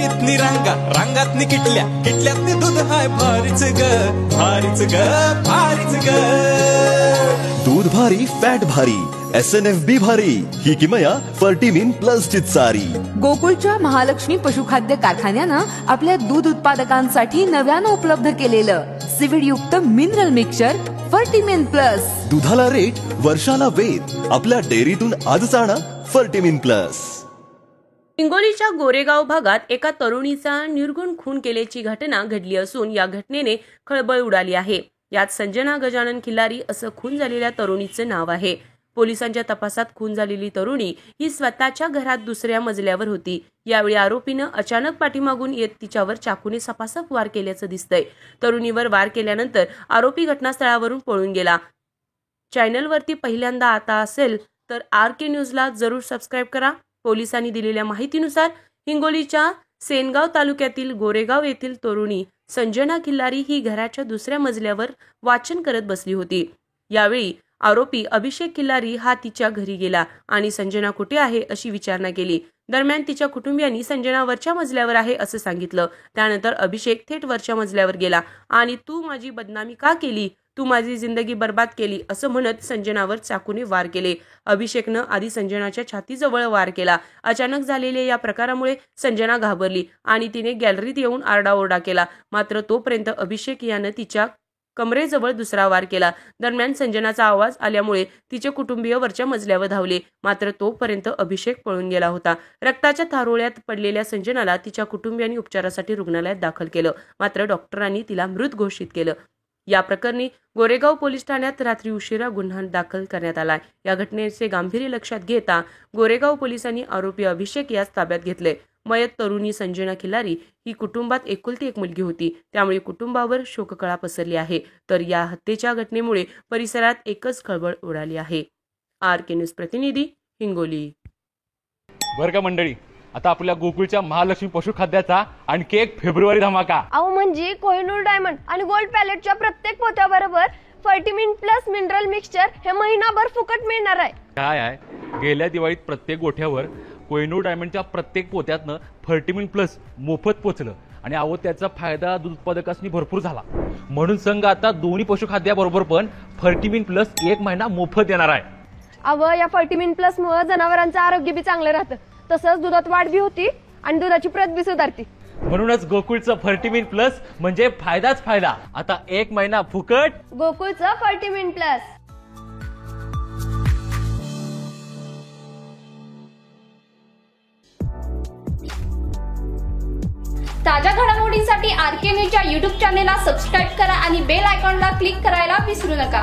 रांगेतनी रांगा रांगातनी किटल्या किटल्यातनी दूध हाय भारीच ग भारीच ग भारीच ग. दूध भारी फॅट भारी SNFB भारी ही किमया फर्टिमिन प्लस ची सारी. गोकुळच्या महालक्ष्मी पशुखाद्य कारखान्यानं आपल्या दूध उत्पादकांसाठी नव्यानं उपलब्ध केलेलं सीवीड युक्त मिनरल मिक्सचर फर्टिमिन प्लस. दुधाला रेट वर्षाला वेद आपल्या डेअरीतून आजच आणा फर्टिमिन प्लस. हिंगोलीच्या गोरेगाव भागात एका तरुणीचा निर्गुण खून केल्याची घटना घडली असून या घटनेने खळबळ उडाली आहे. यात संजना गजानन खिल्लारी असं खून झालेल्या तरुणीचे नाव आहे. पोलिसांच्या तपासात खून झालेली तरुणी ही स्वतःच्या घरात दुसऱ्या मजल्यावर होती. यावेळी आरोपीनं अचानक पाठीमागून येत तिच्यावर चाकूने सपासप वार केल्याचं दिसतंय. तरुणीवर वार केल्यानंतर आरोपी घटनास्थळावरून पळून गेला. चॅनलवरती पहिल्यांदा आता असेल तर RK न्यूजला जरूर सबस्क्राईब करा. पोलिसांनी दिलेल्या माहितीनुसार हिंगोलीच्या सेनगाव तालुक्यातील गोरेगाव येथील तरुणी संजना खिल्लारी ही घराच्या दुसऱ्या मजल्यावर वाचन करत बसली होती. यावेळी आरोपी अभिषेक खिल्लारी हा तिच्या घरी गेला आणि संजना कुठे आहे अशी विचारणा केली. दरम्यान तिच्या कुटुंबियांनी संजना वरच्या मजल्यावर आहे असं सांगितलं. त्यानंतर अभिषेक थेट वरच्या मजल्यावर गेला आणि तू माझी बदनामी का केली, तू माझी जिंदगी बर्बाद केली असं म्हणत संजनावर चाकूने वार केले. अभिषेकनं आधी संजनाच्या छातीजवळ वार केला. अचानक झालेल्या या प्रकारामुळे संजना घाबरली आणि तिने गॅलरीत येऊन आरडाओरडा केला. मात्र तोपर्यंत अभिषेक यानं तिच्या कमरेजवळ दुसरा वार केला. दरम्यान संजनाचा आवाज आल्यामुळे तिचे कुटुंबीय वरच्या मजल्यावर धावले. मात्र तोपर्यंत अभिषेक पळून गेला होता. रक्ताच्या थारोळ्यात पडलेल्या संजनाला तिच्या कुटुंबियांनी उपचारासाठी रुग्णालयात दाखल केलं. मात्र डॉक्टरांनी तिला मृत घोषित केलं. या प्रकरणी गोरेगाव पोलीस ठाण्यात रात्री उशिरा गुन्हा दाखल करण्यात आलाय. या घटनेचे गांभीर्य लक्षात घेता गोरेगाव पोलिसांनी आरोपी अभिषेक यास ताब्यात घेतले. मयत तरुणी संजना खिल्लारी ही कुटुंबात एकुलती एक मुलगी होती. त्यामुळे कुटुंबावर शोककळा पसरली आहे. तर या हत्येच्या घटनेमुळे परिसरात एकच खळबळ उडाली आहे. RK न्यूज प्रतिनिधी हिंगोली. बरं का मंडळी, आता आपल्या गोकुळच्या महालक्ष्मी पशुखाद्याचा आणखी एक फेब्रुवारी धमाका. अहो म्हणजे कोहिनूर डायमंड आणि गोल्ड पॅलेटच्या प्रत्येक पोत्याबरोबर फर्टिमिन प्लस मिनरल मिक्सचर हे महिनाभर फुकट मिळणार आहे. काय आहे, गेल्या दिवाळीत प्रत्येक गोठ्यावर कोहिनूर डायमंडच्या प्रत्येक पोत्यातनं फर्टिमिन प्लस मोफत पोचलं आणि अहो त्याचा फायदा दूध उत्पादकांनी भरपूर झाला. म्हणून संघ आता दोन्ही पशुखाद्याबरोबर पण फर्टिमिन प्लस 1 महिना मोफत देणार आहे. अहो या फर्टिमिन प्लस मुळे जनावरांचं आरोग्य बी चांगलं राहतं, तसंच दुधात वाढ बी होती आणि दुधाची प्रत बी सुधारते. म्हणूनच गोकुळचं फर्टिमिन प्लस म्हणजे फायदाच फायदा. आता 1 महिना फुकट गोकुळचं फर्टिमिन प्लस. ताज्या घडामोडींसाठी RK न्यूजच्या YouTube चॅनेलला सबस्क्राईब करा आणि बेल आयकॉनला क्लिक करायला विसरू नका.